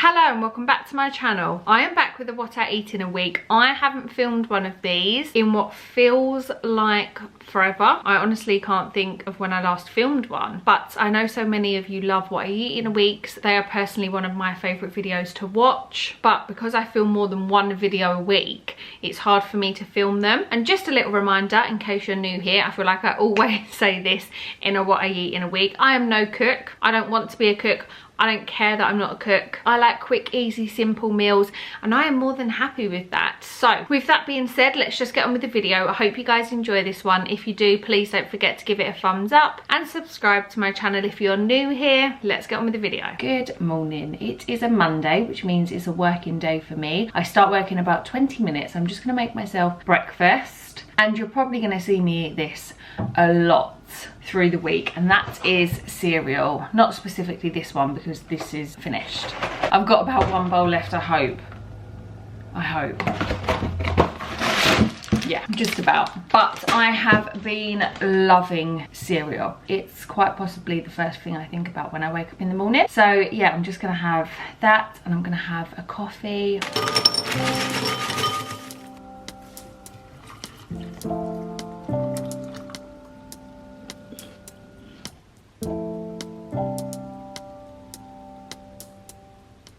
Hello and welcome back to my channel. I am back with a what I eat in a week. I haven't filmed one of these in what feels like forever. I honestly can't think of when I last filmed one, but I know so many of you love what I eat in a week. So they are personally one of my favourite videos to watch, but because I film more than one video a week, it's hard for me to film them. And just a little reminder, in case you're new here, I feel like I always say this in a what I eat in a week. I am no cook. I don't want to be a cook. I don't care that I'm not a cook. I like quick, easy, simple meals, and I am more than happy with that. So with that being said, let's just get on with the video. I hope you guys enjoy this one. If you do, please don't forget to give it a thumbs up and subscribe to my channel if you're new here. Let's get on with the video. Good morning. It is a Monday, which means it's a working day for me. I start work in about 20 minutes. I'm just gonna make myself breakfast, and you're probably gonna see me eat this a lot through the week, and that is cereal. Not specifically this one because this is finished. I've got about one bowl left, I hope. Yeah, just about. But I have been loving cereal. It's quite possibly the first thing I think about when I wake up in the morning. So yeah, I'm just gonna have that, and I'm gonna have a coffee.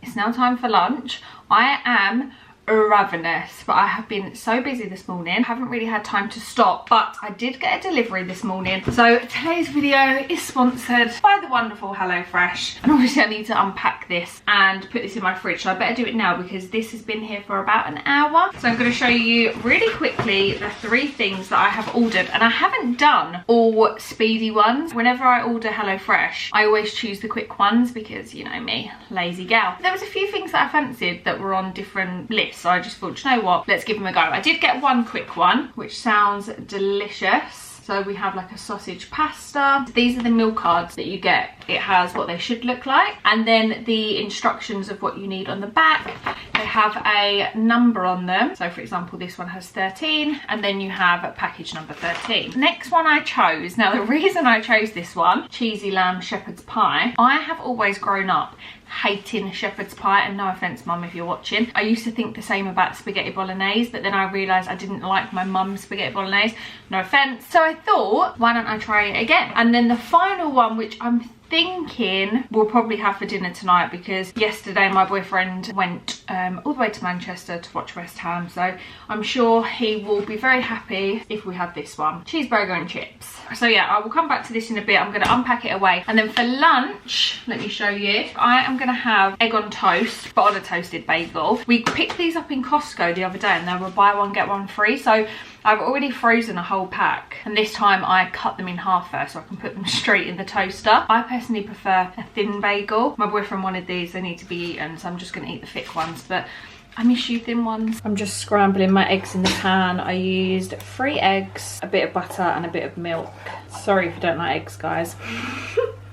It's now time for lunch. I am ravenous, but I have been so busy this morning. I haven't really had time to stop, but I did get a delivery this morning. So today's video is sponsored by the wonderful HelloFresh, and obviously I need to unpack this and put this in my fridge, so I better do it now because this has been here for about an hour. So I'm going to show you really quickly the 3 things that I have ordered, and I haven't done all speedy ones. Whenever I order HelloFresh, I always choose the quick ones because, you know me, lazy gal. There was a few things that I fancied that were on different lists, so I just thought, you know what, let's give them a go. I did get one quick one, which sounds delicious. So we have like a sausage pasta. These are the meal cards that you get. It has what they should look like, and then the instructions of what you need on the back. They have a number on them. So for example, this one has 13, and then you have package number 13. Next one I chose, now the reason I chose this one, cheesy lamb shepherd's pie. I have always grown up hating shepherd's pie, and no offense mum if you're watching. I used to think the same about spaghetti bolognese, but then I realized I didn't like my mum's spaghetti bolognese, no offense. So I thought, why don't I try it again? And then the final one, which I'm thinking we'll probably have for dinner tonight, because yesterday my boyfriend went all the way to Manchester to watch West Ham, so I'm sure he will be very happy if we have this one, cheeseburger and chips. So yeah, I will come back to this in a bit. I'm going to unpack it away, and then for lunch, let me show you, I am going to have egg on toast, but on a toasted bagel. We picked these up in Costco the other day, and they were buy one get one free, so I've already frozen a whole pack, and this time I cut them in half first so I can put them straight in the toaster. I personally prefer a thin bagel. My boyfriend wanted these, they need to be eaten, so I'm just going to eat the thick ones, but I miss you thin ones. I'm just scrambling my eggs in the pan. I used 3 eggs, a bit of butter and a bit of milk. Sorry if you don't like eggs, guys.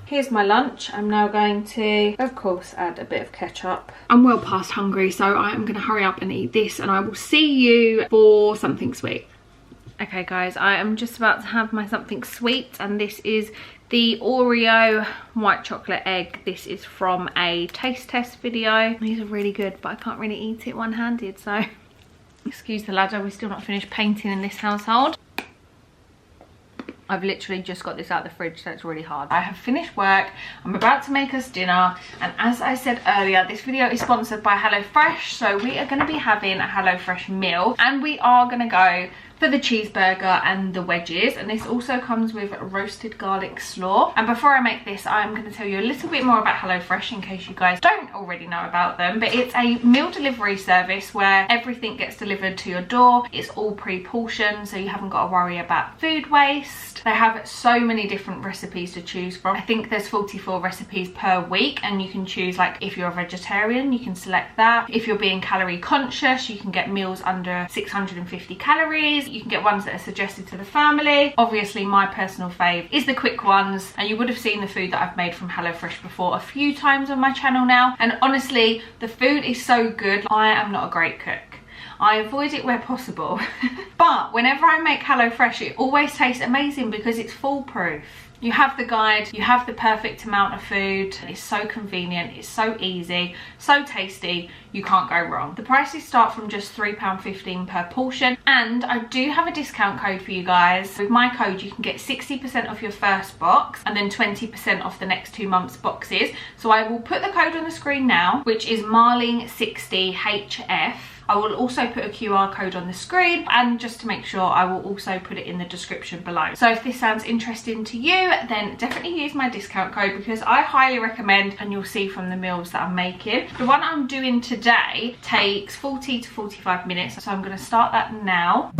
Here's my lunch. I'm now going to, of course, add a bit of ketchup. I'm well past hungry, so I am going to hurry up and eat this, and I will see you for something sweet. Okay guys, I am just about to have my something sweet, and this is the Oreo white chocolate egg. This is from a taste test video. These are really good, but I can't really eat it one-handed, so excuse the ladder, we're still not finished painting in this household. I've literally just got this out of the fridge, so it's really hard. I have finished work, I'm about to make us dinner, and as I said earlier, this video is sponsored by HelloFresh, so we are going to be having a HelloFresh meal, and we are going to go for the cheeseburger and the wedges, and this also comes with roasted garlic slaw. And before I make this, I'm going to tell you a little bit more about HelloFresh in case you guys don't already know about them. But it's a meal delivery service where everything gets delivered to your door. It's all pre-portioned, so you haven't got to worry about food waste. They have so many different recipes to choose from. I think there's 44 recipes per week, and you can choose, like, if you're a vegetarian, you can select that. If you're being calorie conscious, you can get meals under 650 calories. You can get ones that are suggested to the family. Obviously my personal fave is the quick ones, and you would have seen the food that I've made from HelloFresh before a few times on my channel now, and honestly the food is so good. I am not a great cook. I avoid it where possible. But whenever I make HelloFresh, it always tastes amazing because it's foolproof. You have the guide, you have the perfect amount of food. It's so convenient, it's so easy, so tasty, you can't go wrong. The prices start from just £3.15 per portion, and I do have a discount code for you guys. With my code you can get 60% off your first box and then 20% off the next 2 months boxes. So I will put the code on the screen now, which is Marling60HF. I will also put a QR code on the screen, and just to make sure I will also put it in the description below. So if this sounds interesting to you, then definitely use my discount code, because I highly recommend, and you'll see from the meals that I'm making. The one I'm doing today takes 40 to 45 minutes, so I'm going to start that now.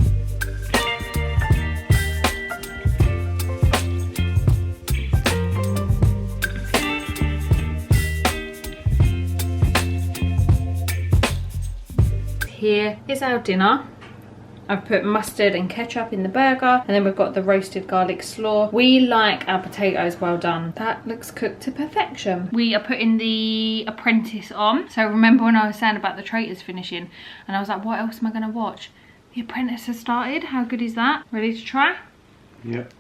Here is our dinner. I've put mustard and ketchup in the burger, and then we've got the roasted garlic slaw. We like our potatoes well done. That looks cooked to perfection. We are putting The Apprentice on. So remember when I was saying about the traitors finishing, and I was like, what else am I going to watch? The Apprentice has started. How good is that? Ready to try? Yep.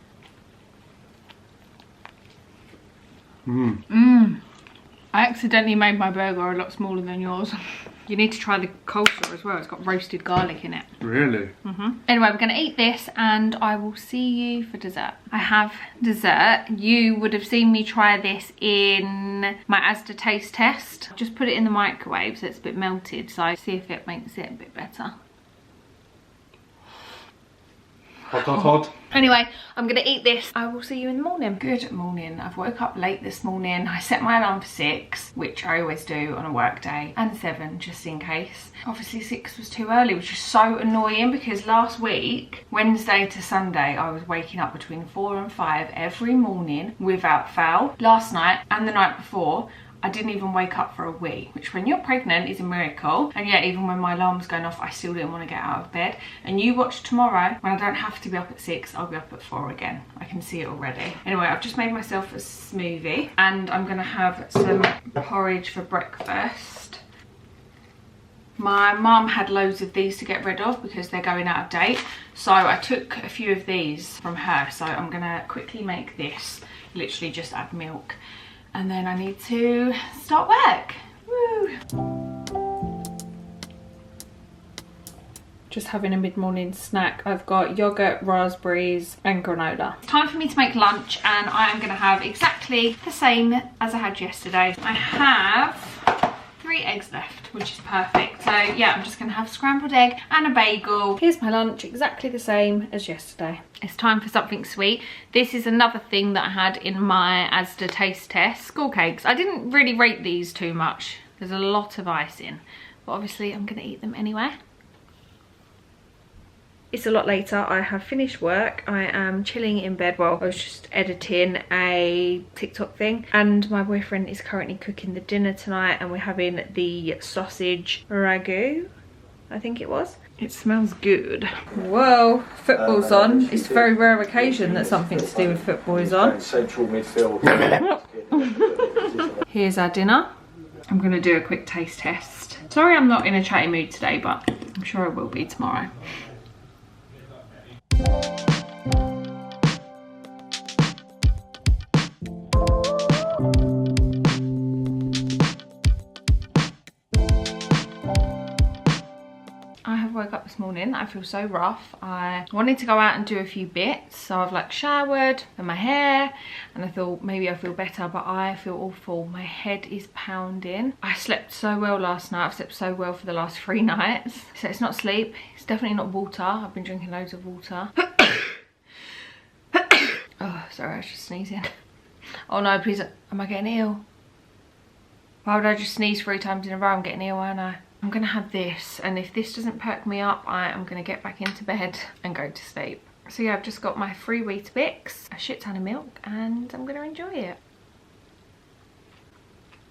I accidentally made my burger a lot smaller than yours. You need to try the coleslaw as well. It's got roasted garlic in it. Really? Anyway, we're going to eat this and I will see you for dessert. I have dessert. You would have seen me try this in my Asda taste test. Just put it in the microwave so it's a bit melted. So see if it makes it a bit better. Hot, hot, hot. Anyway, I'm gonna eat this. I will see you in the morning. Good morning. I've woke up late this morning. I set my alarm for 6, which I always do on a work day, and 7 just in case. Obviously 6 was too early, which is so annoying because last week, Wednesday to Sunday, I was waking up between 4 and 5 every morning without fail. Last night and the night before, I didn't even wake up for a wee, which when you're pregnant is a miracle. And yet even when my alarm was going off, I still didn't want to get out of bed. And you watch tomorrow, when I don't have to be up at 6, I'll be up at 4 again. I can see it already. Anyway, I've just made myself a smoothie and I'm gonna have some porridge for breakfast. My mum had loads of these to get rid of because they're going out of date. So I took a few of these from her. So I'm gonna quickly make this, literally just add milk. And then I need to start work. Woo! Just having a mid-morning snack. I've got yogurt, raspberries and granola. It's time for me to make lunch and I am gonna have exactly the same as I had yesterday. I have 3 eggs left, which is perfect. So yeah, I'm just gonna have scrambled egg and a bagel. Here's my lunch, exactly the same as yesterday. It's time for something sweet. This is another thing that I had in my Asda taste test, school cakes. I didn't really rate these too much. There's a lot of icing, but obviously I'm gonna eat them anyway. It's a lot later. I have finished work. I am chilling in bed. Well, I was just editing a TikTok thing and my boyfriend is currently cooking the dinner tonight and we're having the sausage ragu, I think it was. It smells good. Whoa, football's on. It's a very rare occasion that something to do with football is on. Central midfield. Here's our dinner. I'm gonna do a quick taste test. Sorry I'm not in a chatty mood today, but I'm sure I will be tomorrow. Woke up this morning. I feel so rough. I wanted to go out and do a few bits, so I've like showered and my hair and I thought maybe I feel better, but I feel awful. My head is pounding. I slept so well last night. I've slept so well for the last 3 nights. So it's not sleep, it's definitely not water. I've been drinking loads of water. Oh, sorry, I was just sneezing. Oh no, please, am I getting ill? Why would I just sneeze 3 times in a row? I'm getting ill, aren't I? I'm gonna have this, and if this doesn't perk me up, I am gonna get back into bed and go to sleep. So yeah, I've just got my 3 Weetabix, a shit ton of milk, and I'm gonna enjoy it.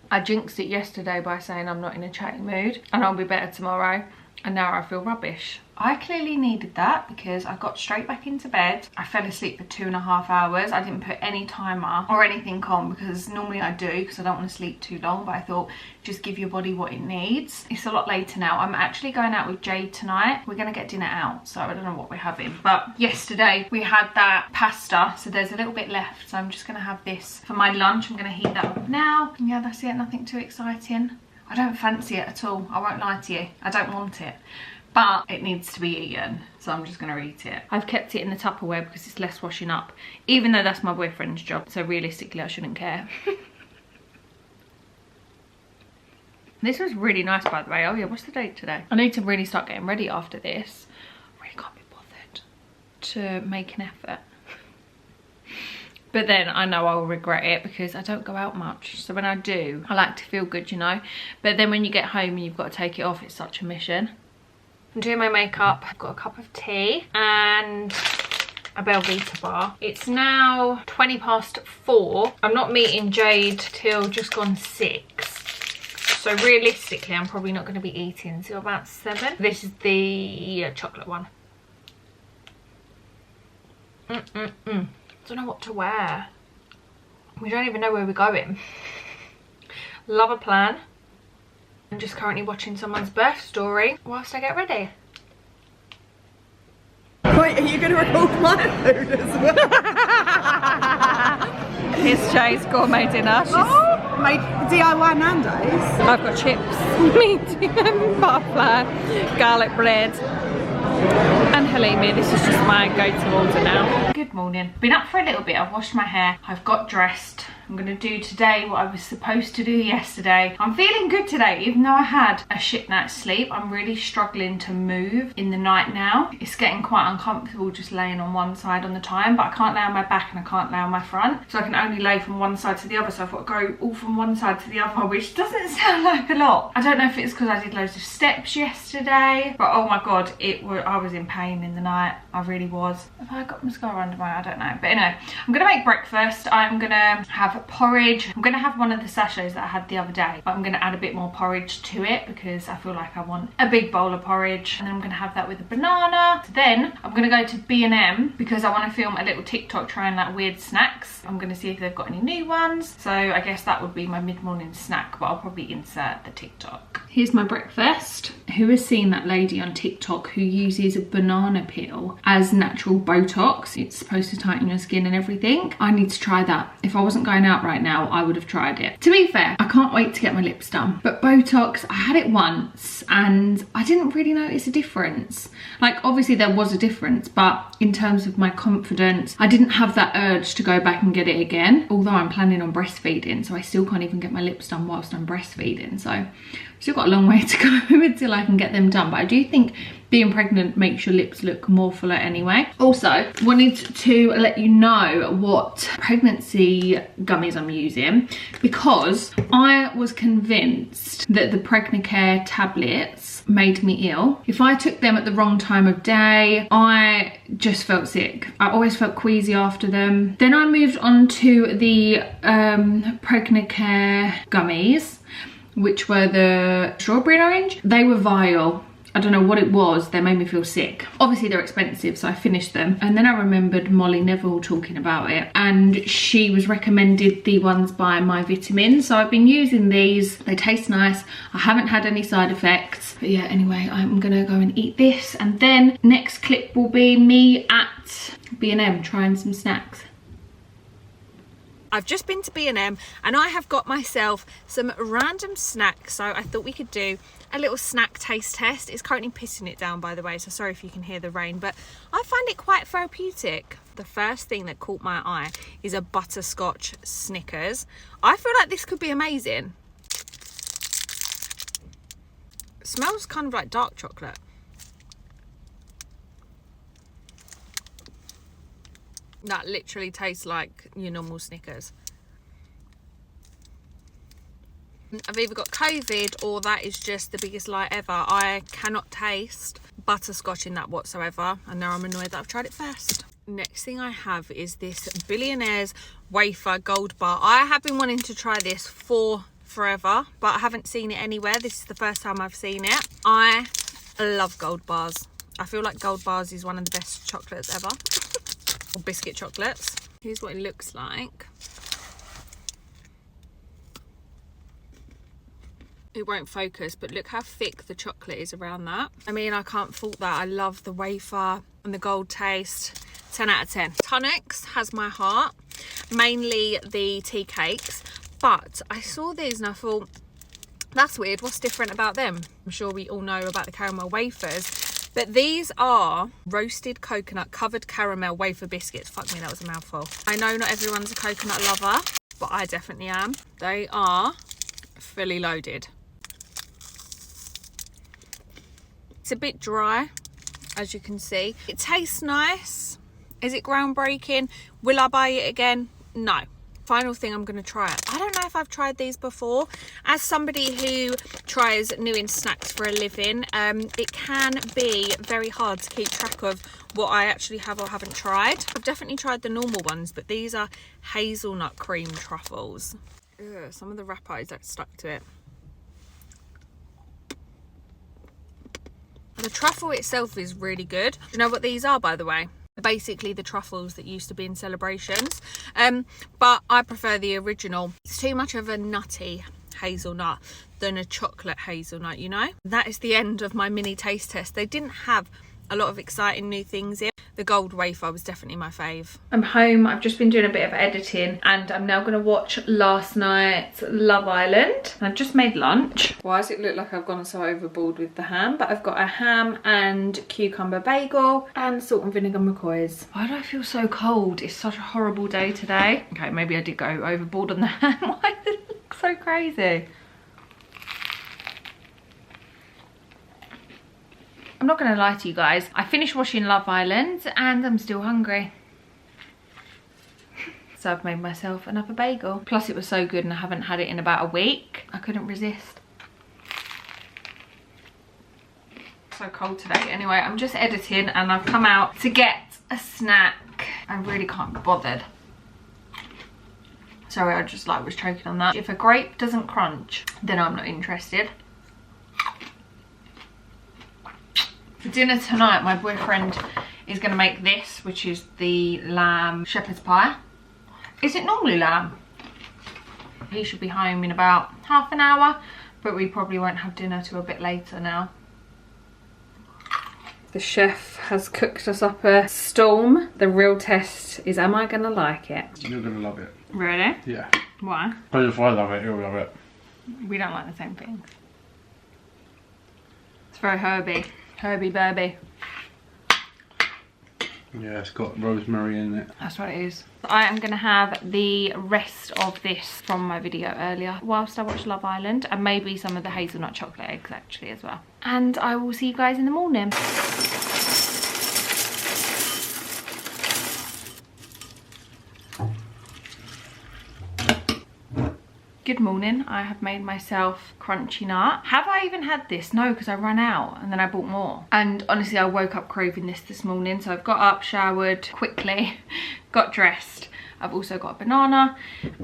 I jinxed it yesterday by saying I'm not in a chatty mood and I'll be better tomorrow. and now I feel rubbish. I clearly needed that because I got straight back into bed. I fell asleep for 2.5 hours. I didn't put any timer or anything on because normally I do because I don't want to sleep too long, but I thought just give your body what it needs. It's a lot later now. I'm actually going out with Jade tonight. We're going to get dinner out, so I don't know what we're having. But yesterday we had that pasta, so there's a little bit left. So I'm just going to have this for my lunch. I'm going to heat that up now. Yeah, that's it. Nothing too exciting. I don't fancy it at all. I won't lie to you. I don't want it. But it needs to be eaten, so I'm just going to eat it. I've kept it in the Tupperware because it's less washing up, even though that's my boyfriend's job, so realistically I shouldn't care. This was really nice, by the way. Oh yeah, what's the date today? I need to really start getting ready after this. I really can't be bothered to make an effort. But then I know I'll regret it because I don't go out much. So when I do, I like to feel good, you know. But then when you get home and you've got to take it off, it's such a mission. I'm doing my makeup. I've got a cup of tea and a Belvita bar. It's now 4:20. I'm not meeting Jade till just gone 6. So realistically, I'm probably not going to be eating until about 7. This is the chocolate one. Don't know what to wear. We don't even know where we're going. Love a plan. I'm just currently watching someone's birth story whilst I get ready. Wait, are you going to record my food as well? Here's Jay's gourmet dinner. Oh, made DIY Nando's. I've got chips, medium, butter, garlic bread and halloumi. This is just my go-to order now. Good morning. Been up for a little bit. I've washed my hair. I've got dressed. I'm going to do today what I was supposed to do yesterday. I'm feeling good today, even though I had a shit night's sleep. I'm really struggling to move in the night now. It's getting quite uncomfortable just laying on one side on the time, but I can't lay on my back and I can't lay on my front. So I can only lay from one side to the other. So I've got to go all from one side to the other, which doesn't sound like a lot. I don't know if it's because I did loads of steps yesterday, but oh my God, I was in pain in the night. I really was. Have I got mascara under my eye? I don't know. But anyway, I'm going to make breakfast. I'm going to have porridge. I'm going to have one of the sachets that I had the other day, but I'm going to add a bit more porridge to it because I feel like I want a big bowl of porridge, and then I'm going to have that with a banana. So then I'm going to go to B&M because I want to film a little TikTok trying like weird snacks. I'm going to see if they've got any new ones, so I guess that would be my mid-morning snack, but I'll probably insert the TikTok. Here's my breakfast. Who has seen that lady on TikTok who uses a banana peel as natural Botox? It's supposed to tighten your skin and everything. I need to try that. If I wasn't going out right now, I would have tried it. To be fair, I can't wait to get my lips done. But Botox, I had it once and I didn't really notice a difference. Like, obviously there was a difference, but in terms of my confidence, I didn't have that urge to go back and get it again. Although I'm planning on breastfeeding, so I still can't even get my lips done whilst I'm breastfeeding. So still got a long way to go until I can get them done. But I do think being pregnant makes your lips look more fuller anyway. Also, wanted to let you know what pregnancy gummies I'm using because I was convinced that the Pregnacare tablets made me ill. If I took them at the wrong time of day, I just felt sick. I always felt queasy after them. Then I moved on to the Pregnacare gummies, which were the strawberry and orange. They were vile. I don't know what it was, they made me feel sick. Obviously they're expensive, so I finished them. And then I remembered Molly Neville talking about it, and she was recommended the ones by My Vitamins. So I've been using these. They taste nice. I haven't had any side effects. But yeah, anyway, I'm gonna go and eat this. And then next clip will be me at B&M trying some snacks. I've just been to B&M and I have got myself some random snacks, so I thought we could do a little snack taste test. It's currently pissing it down, by the way, so sorry if you can hear the rain, but I find it quite therapeutic. The first thing that caught my eye is a butterscotch Snickers. I feel like this could be amazing. It smells kind of like dark chocolate. That literally tastes like your normal Snickers. I've either got COVID or that is just the biggest lie ever. I cannot taste butterscotch in that whatsoever, and now I'm annoyed that I've tried it first. Next thing I have is this Billionaire's Wafer Gold Bar. I have been wanting to try this for forever, but I haven't seen it anywhere. This is the first time I've seen it. I I love Gold bars. I feel like Gold bars is one of the best chocolates ever. Or biscuit chocolates. Here's what it looks like. It won't focus, but look how thick the chocolate is around that. I mean, I can't fault that. I love the wafer and the gold taste. 10 out of 10. Tonics has my heart, mainly the tea cakes, but I saw these and I thought, that's weird, what's different about them? I'm sure we all know about the caramel wafers, but these are roasted coconut covered caramel wafer biscuits. Fuck me, that was a mouthful. I know not everyone's a coconut lover, but I definitely am. They are fully loaded. It's a bit dry, as you can see. It tastes nice. Is it groundbreaking? Will I buy it again? No. Final thing, I'm going to try it. I don't know if I've tried these before. As somebody who tries new in snacks for a living, it can be very hard to keep track of what I actually have or haven't tried. I've definitely tried the normal ones, but these are hazelnut cream truffles. Ugh, some of the wrapper is stuck to it. The truffle itself is really good. Do you know what these are, by the way? Basically the truffles that used to be in celebrations, but I prefer the original. It's too much of a nutty hazelnut than a chocolate hazelnut, you know. That is the end of my mini taste test. They didn't have a lot of exciting new things in. The gold wafer was definitely my fave. I'm home. I've just been doing a bit of editing and I'm now going to watch last night's Love Island. I've just made lunch. Why does it look like I've gone so overboard with the ham? But I've got a ham and cucumber bagel and salt and vinegar McCoys. Why do I feel so cold? It's such a horrible day today. Okay, maybe I did go overboard on the ham. Why does it look so crazy? I'm not going to lie to you guys, I finished watching Love Island and I'm still hungry. So I've made myself another bagel. Plus it was so good and I haven't had it in about a week. I couldn't resist. So cold today. Anyway, I'm just editing and I've come out to get a snack. I really can't be bothered. Sorry, I just was choking on that. If a grape doesn't crunch, then I'm not interested. For dinner tonight, my boyfriend is going to make this, which is the lamb shepherd's pie. Is it normally lamb? He should be home in about half an hour, but we probably won't have dinner till a bit later now. The chef has cooked us up a storm. The real test is, am I going to like it? You're going to love it. Really? Yeah. Why? But if I love it, you'll love it. We don't like the same things. It's very herby. Herby burby. Yeah, it's got rosemary in it. That's what it is. I am going to have the rest of this from my video earlier whilst I watch Love Island, and maybe some of the hazelnut chocolate eggs actually as well. And I will see you guys in the morning. Good morning. I have made myself crunchy nut. Have I even had this? No, because I ran out and then I bought more. And honestly, I woke up craving this morning. So I've got up, showered quickly, got dressed. I've also got a banana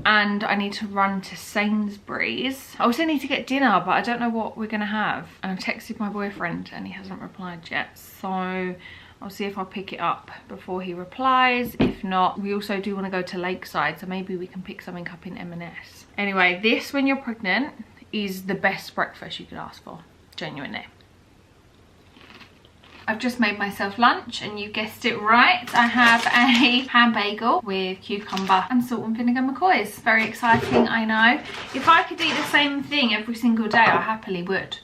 and I need to run to Sainsbury's. I also need to get dinner, but I don't know what we're gonna have. And I've texted my boyfriend and he hasn't replied yet. So I'll see if I'll pick it up before he replies. If not, we also do want to go to Lakeside, so maybe we can pick something up in M&S. Anyway, this, when you're pregnant, is the best breakfast you could ask for, genuinely. I've just made myself lunch and you guessed it right. I have a ham bagel with cucumber and salt and vinegar McCoys. Very exciting, I know. If I could eat the same thing every single day, I happily would.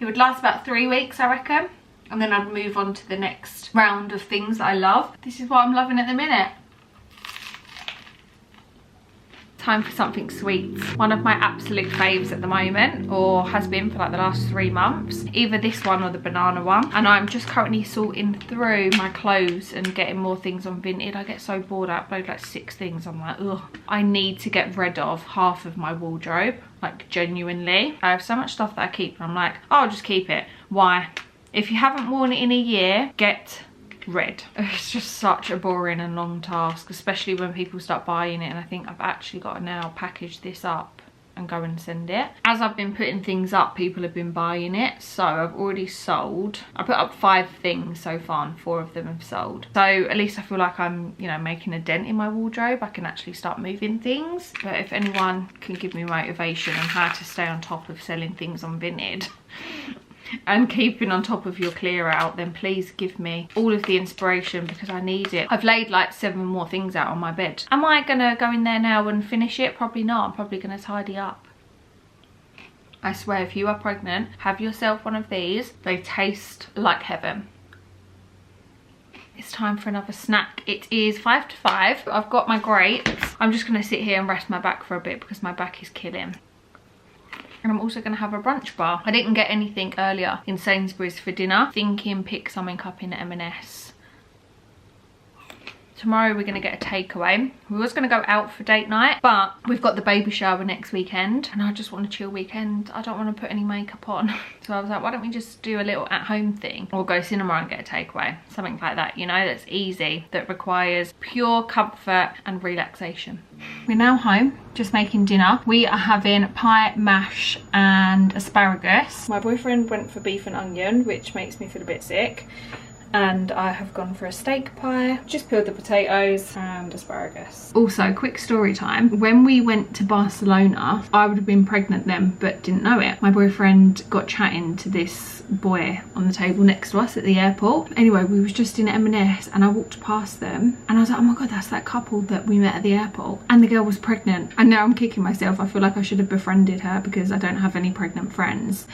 It would last about 3 weeks, I reckon. And then I'd move on to the next round of things that I love. This is what I'm loving at the minute. Time for something sweet. One of my absolute faves at the moment, or has been for like the last 3 months. Either this one or the banana one. And I'm just currently sorting through my clothes and getting more things on Vinted. I get so bored. I upload like 6 things. I'm like, ugh. I need to get rid of half of my wardrobe. Like, genuinely. I have so much stuff that I keep and I'm like, oh, I'll just keep it. Why? If you haven't worn it in a year, get rid. It's just such a boring and long task, especially when people start buying it, and I think I've actually got to now package this up and go and send it. As I've been putting things up, people have been buying it, so I've already sold. I put up 5 things so far and 4 of them have sold. So at least I feel like I'm, you know, making a dent in my wardrobe. I can actually start moving things. But if anyone can give me motivation on how to stay on top of selling things on Vinted and keeping on top of your clear out, then please give me all of the inspiration, because I need it. I've laid like 7 more things out on my bed. Am I gonna go in there now and finish it? Probably not. I'm probably gonna tidy up. I swear, if you are pregnant, have yourself one of these. They taste like heaven. It's time for another snack. It is 5 to 5. I've got my grapes. I'm just gonna sit here and rest my back for a bit because my back is killing. And I'm also going to have a brunch bar. I didn't get anything earlier in Sainsbury's for dinner. Thinking pick something up in M&S. Tomorrow we're going to get a takeaway. We was going to go out for date night, but we've got the baby shower next weekend and I just want a chill weekend. I don't want to put any makeup on. So I was like, why don't we just do a little at-home thing, or go cinema and get a takeaway, something like that, you know, that's easy, that requires pure comfort and relaxation. We're now home, just making dinner. We are having pie, mash and asparagus. My boyfriend went for beef and onion, which makes me feel a bit sick. And I have gone for a steak pie, just peeled the potatoes and asparagus. Also, quick story time. When we went to Barcelona, I would have been pregnant then, but didn't know it. My boyfriend got chatting to this boy on the table next to us at the airport. Anyway, we was just in M&S and I walked past them and I was like, oh my God, that's that couple that we met at the airport. And the girl was pregnant. And now I'm kicking myself. I feel like I should have befriended her because I don't have any pregnant friends.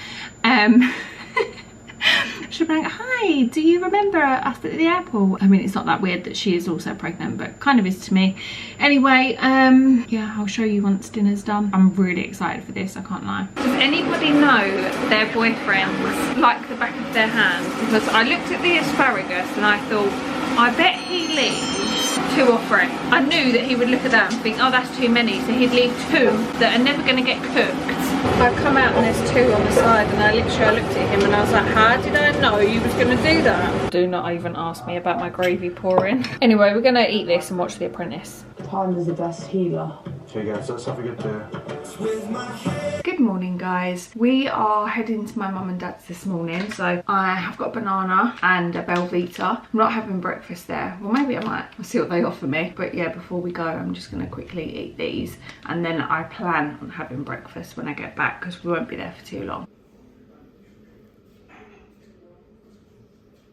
She'll be like, hi, do you remember us at the airport? I mean, it's not that weird that she is also pregnant, but kind of is to me. Anyway, yeah, I'll show you once dinner's done. I'm really excited for this, I can't lie. Does anybody know their boyfriends like the back of their hand? Because I looked at the asparagus and I thought, I bet he leaves 2 or 3. I knew that he would look at that and think, oh, that's too many. So he'd leave 2 that are never going to get cooked. I've come out and there's 2 on the side and I looked at him and I was like, how did I know you was going to do that? Do not even ask me about my gravy pouring. Anyway, we're going to eat this and watch The Apprentice. Time is the best healer. Okay guys, let's have a good day. Good morning guys. We are heading to my mum and dad's this morning. So I have got a banana and a Belvita. I'm not having breakfast there. Well, maybe I might. I'll see what they offer me. But yeah, before we go, I'm just going to quickly eat these. And then I plan on having breakfast when I get back because we won't be there for too long.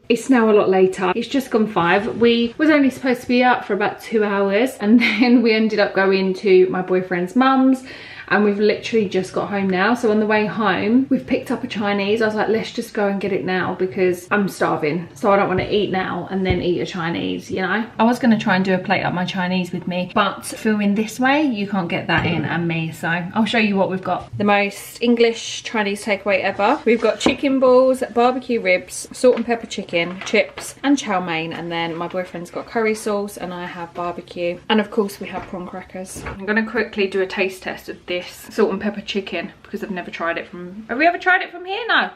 It's now a lot later. It's just gone 5. We was only supposed to be out for about 2 hours and then we ended up going to my boyfriend's mum's and we've literally just got home now. So on the way home, we've picked up a Chinese. I was like, let's just go and get it now because I'm starving. So I don't want to eat now and then eat a Chinese, you know? I was going to try and do a plate up my Chinese with me, but filming this way, you can't get that in and me. So I'll show you what we've got. The most English Chinese takeaway ever. We've got chicken balls, barbecue ribs, salt and pepper chicken, chips and chow mein. And then my boyfriend's got curry sauce and I have barbecue. And of course we have prawn crackers. I'm going to quickly do a taste test of this salt and pepper chicken because I've never tried it from... Have we ever tried it from here? No.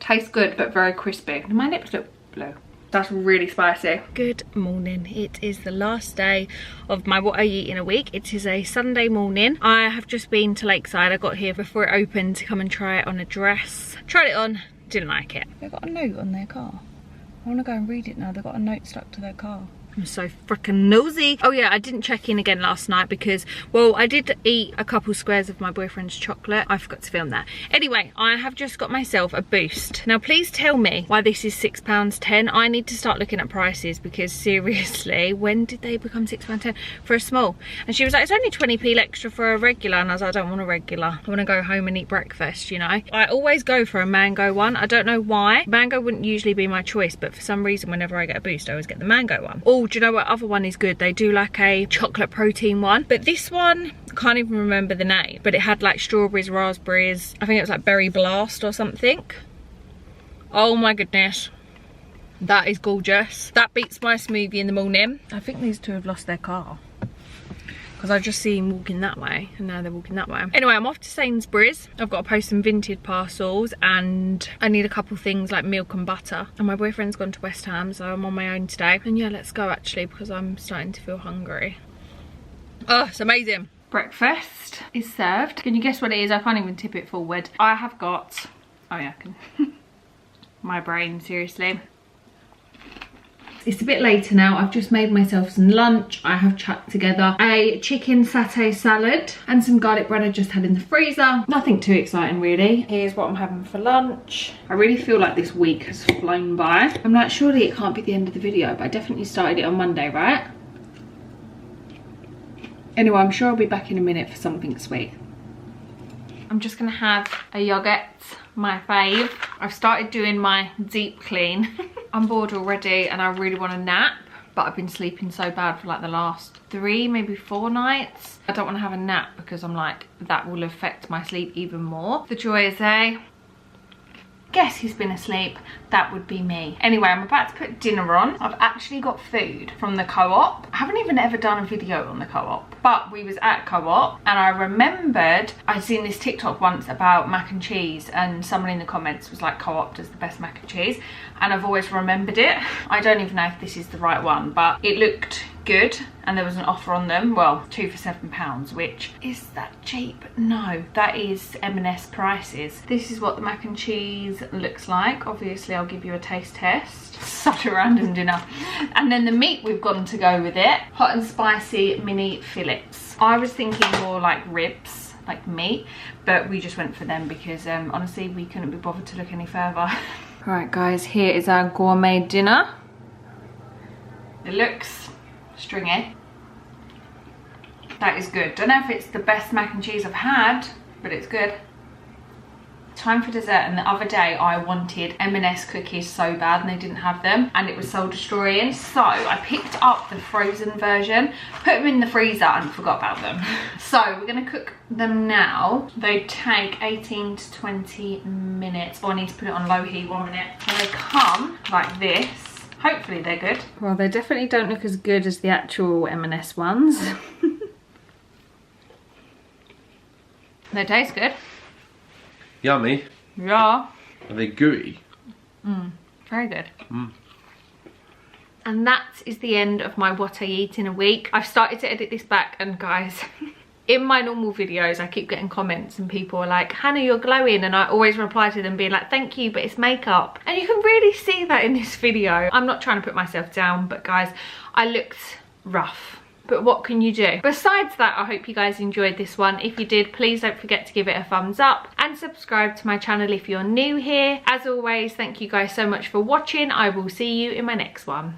Tastes good but very crispy. My lips look blue. That's really spicy. Good morning. It is the last day of my What I Eat in a Week. It is a Sunday morning. I have just been to Lakeside. I got here before it opened to come and try it on a dress. Tried it on, didn't like it. They've got a note on their car. I want to go and read it now. They've got a note stuck to their car. I'm so freaking nosy. Oh yeah, I didn't check in again last night because, well, I did eat a couple squares of my boyfriend's chocolate. I forgot to film that. Anyway, I have just got myself a Boost. Now please tell me why this is £6.10. I need to start looking at prices because seriously, when did they become £6.10 for a small? And she was like, it's only 20p extra for a regular. And I was like, I don't want a regular. I want to go home and eat breakfast, you know? I always go for a mango one. I don't know why. Mango wouldn't usually be my choice, but for some reason, whenever I get a Boost, I always get the mango one. Oh, do you know what other one is good? They do like a chocolate protein one, but this one, I can't even remember the name, but it had like strawberries, raspberries, I think it was like berry blast or something. Oh my goodness, that is gorgeous. That beats my smoothie in the morning. I think these two have lost their car because I just see them walking that way and now they're walking that way. Anyway, I'm off to Sainsbury's. I've got to post some Vinted parcels and I need a couple things like milk and butter. And my boyfriend's gone to West Ham, so I'm on my own today. And yeah, let's go actually because I'm starting to feel hungry. Oh, it's amazing. Breakfast is served. Can you guess what it is? I can't even tip it forward. I have got, oh yeah, I can. My brain, seriously. It's a bit later now. I've just made myself some lunch. I have chucked together a chicken satay salad and some garlic bread I just had in the freezer. Nothing too exciting really. Here's what I'm having for lunch. I really feel like this week has flown by. I'm like, surely it can't be the end of the video, but I definitely started it on Monday, right? Anyway, I'm sure I'll be back in a minute for something sweet. I'm just gonna have a yogurt, my fave. I've started doing my deep clean. I'm bored already and I really want a nap, but I've been sleeping so bad for like the last 3, maybe 4 nights. I don't want to have a nap because I'm like, that will affect my sleep even more. The joy is guess who's been asleep? That would be me. Anyway, I'm about to put dinner on. I've actually got food from the co-op. I haven't even ever done a video on the co-op, but we was at co-op and I remembered I'd seen this TikTok once about mac and cheese and someone in the comments was like, co-op does the best mac and cheese, and I've always remembered it. I don't even know if this is the right one, but it looked good and there was an offer on them. Well, 2 for £7, which is that cheap? No, that is M&S prices. This is what the mac and cheese looks like. Obviously I'll give you a taste test. Such a random dinner. And then the meat we've gone to go with it, hot and spicy mini fillets. I was thinking more like ribs, like meat, but we just went for them because honestly we couldn't be bothered to look any further. Alright guys, here is our gourmet dinner. It looks stringy. That is good. Don't know if it's the best mac and cheese I've had, but it's good. Time for dessert, and the other day I wanted M&S cookies so bad and they didn't have them and it was soul destroying, so I picked up the frozen version, put them in the freezer and forgot about them. So we're going to cook them now. They take 18 to 20 minutes. Oh, I need to put it on low heat 1 minute. And they come like this. Hopefully they're good. Well, they definitely don't look as good as the actual M&S ones. They taste good. Yummy. Yeah. Are they gooey? Very good. And that is the end of my what I eat in a week. I've started to edit this back, and guys, in my normal videos I keep getting comments and people are like, Hannah, you're glowing, and I always reply to them being like, thank you, but it's makeup. And you can really see that in this video. I'm not trying to put myself down, but guys, I looked rough. But what can you do? Besides that, I hope you guys enjoyed this one. If you did, please don't forget to give it a thumbs up and subscribe to my channel if you're new here. As always, thank you guys so much for watching. I will see you in my next one.